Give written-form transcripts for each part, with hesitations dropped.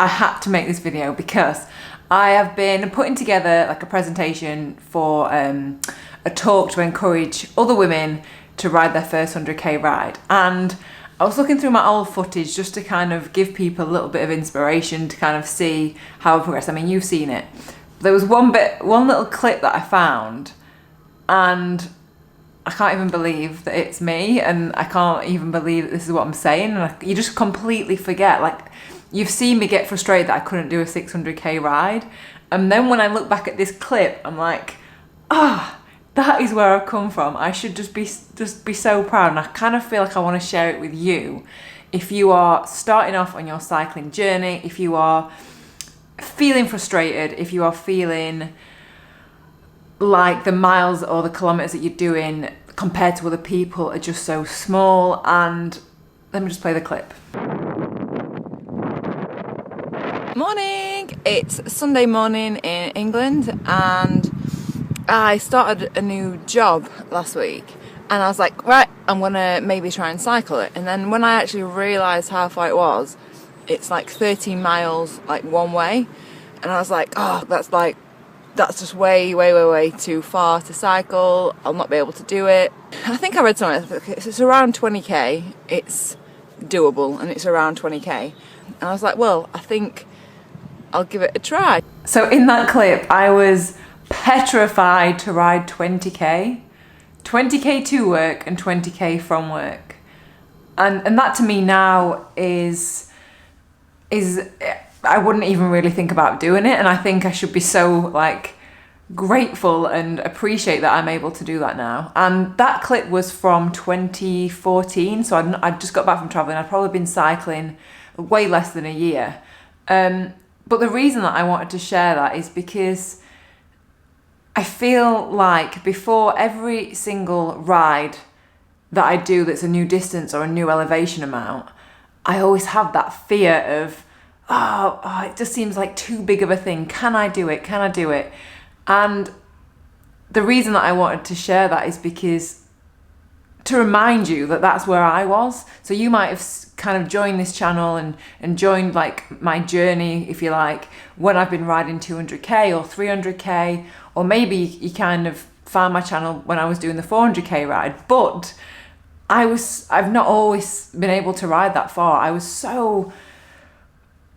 I had to make this video because I have been putting together like a presentation for a talk to encourage other women to ride their first 100k ride. And I was looking through my old footage just to kind of give people a little bit of inspiration to kind of see how I progressed. I mean, you've seen it. There was one little clip that I found, and I can't even believe that it's me, and I can't even believe that this is what I'm saying. And you just completely forget. Like, you've seen me get frustrated that I couldn't do a 600k ride, and then when I look back at this clip, I'm like, that is where I've come from. I should just be so proud, and I kind of feel like I want to share it with you. If you are starting off on your cycling journey, if you are feeling frustrated, if you are feeling like the miles or the kilometers that you're doing compared to other people are just so small. And let me just play the clip. Morning! It's Sunday morning in England, and I started a new job last week, and I was like, right, I'm gonna maybe try and cycle it. And then when I actually realised how far it was, it's like 13 miles like one way, and I was like, that's just way too far to cycle. I'll not be able to do it. I think I read somewhere it's around 20k. It's doable, and it's around 20k. And I was like, well, I think I'll give it a try. So in that clip, I was petrified to ride 20k to work and 20k from work, and that to me now is I wouldn't even really think about doing it, and I think I should be so like grateful and appreciate that I'm able to do that now. And that clip was from 2014, so I'd just got back from traveling. I'd probably been cycling way less than a year, but the reason that I wanted to share that is because I feel like before every single ride that I do that's a new distance or a new elevation amount, I always have that fear of, it just seems like too big of a thing. Can I do it? Can I do it? And the reason that I wanted to share that is because to remind you that that's where I was. So you might have kind of joined this channel and joined like my journey, if you like, when I've been riding 200k or 300k, or maybe you kind of found my channel when I was doing the 400k ride. But I've not always been able to ride that far. I was so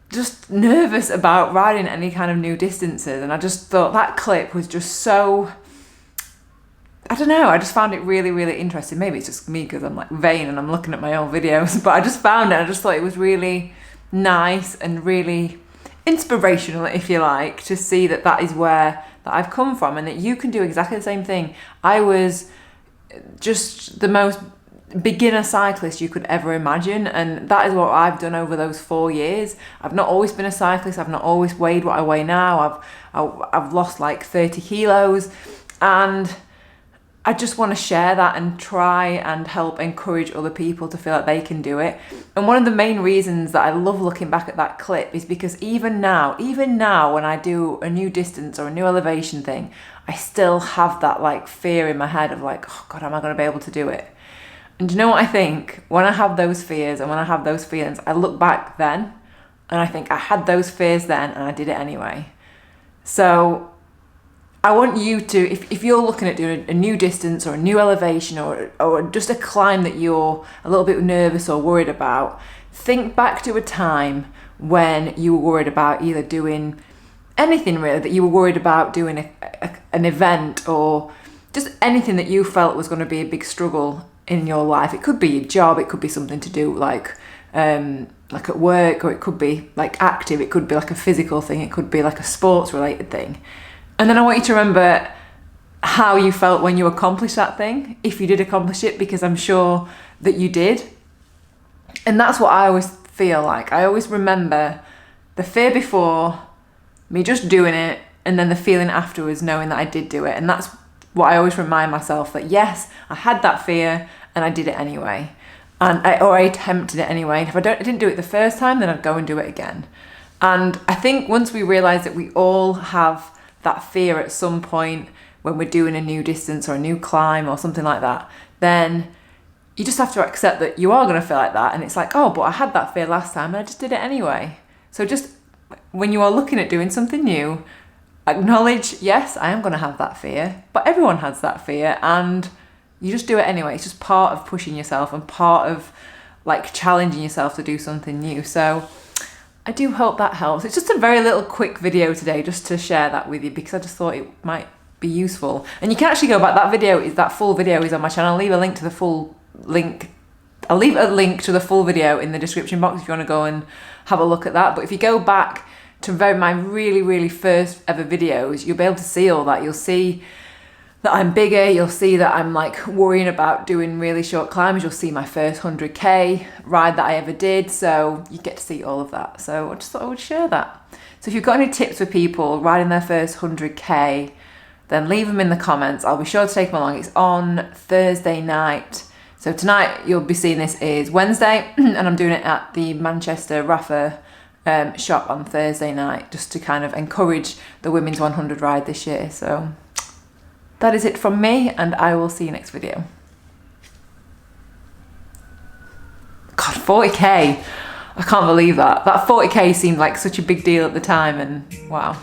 just nervous about riding any kind of new distances, and I just thought that clip was just so, I don't know, I just found it really interesting. Maybe it's just me because I'm like vain and I'm looking at my old videos, but I just found it, I just thought it was really nice and really inspirational, if you like, to see that is where that I've come from, and that you can do exactly the same thing. I was just the most beginner cyclist you could ever imagine, and that is what I've done over those 4 years. I've not always been a cyclist. I've not always weighed what I weigh now. I've lost like 30 kilos, and I just want to share that and try and help encourage other people to feel like they can do it. And one of the main reasons that I love looking back at that clip is because even now when I do a new distance or a new elevation thing, I still have that like fear in my head of like, oh God, am I going to be able to do it? And do you know what I think? When I have those fears and when I have those feelings, I look back then and I think I had those fears then and I did it anyway. So I want you to, if you're looking at doing a new distance or a new elevation or just a climb that you're a little bit nervous or worried about, think back to a time when you were worried about either doing anything really, that you were worried about doing an event or just anything that you felt was going to be a big struggle in your life. It could be your job, it could be something to do like at work, or it could be like active, it could be like a physical thing, it could be like a sports related thing. And then I want you to remember how you felt when you accomplished that thing, if you did accomplish it, because I'm sure that you did. And that's what I always feel like. I always remember the fear before, me just doing it, and then the feeling afterwards knowing that I did do it. And that's what I always remind myself, that yes, I had that fear and I did it anyway. Or I attempted it anyway. And if I didn't do it the first time, then I'd go and do it again. And I think once we realise that we all have that fear at some point when we're doing a new distance or a new climb or something like that, then you just have to accept that you are going to feel like that. And it's like, oh, but I had that fear last time and I just did it anyway. So just when you are looking at doing something new, acknowledge, yes, I am going to have that fear, but everyone has that fear, and you just do it anyway. It's just part of pushing yourself and part of like challenging yourself to do something new. So I do hope that helps. It's just a very little quick video today just to share that with you, because I just thought it might be useful. And you can actually go back, that full video is on my channel. I'll leave a link to the full video in the description box if you want to go and have a look at that. But if you go back to my really first ever videos, you'll be able to see all that. You'll see that I'm bigger, you'll see that I'm like worrying about doing really short climbs, you'll see my first 100k ride that I ever did, so you get to see all of that. So I just thought I would share that. So if you've got any tips for people riding their first 100k, then leave them in the comments. I'll be sure to take them along. It's on Thursday night. So tonight you'll be seeing this is Wednesday, and I'm doing it at the Manchester Rafa shop on Thursday night, just to kind of encourage the women's 100 ride this year. So that is it from me, and I will see you next video. God, 40k. I can't believe that. That 40k seemed like such a big deal at the time, and wow.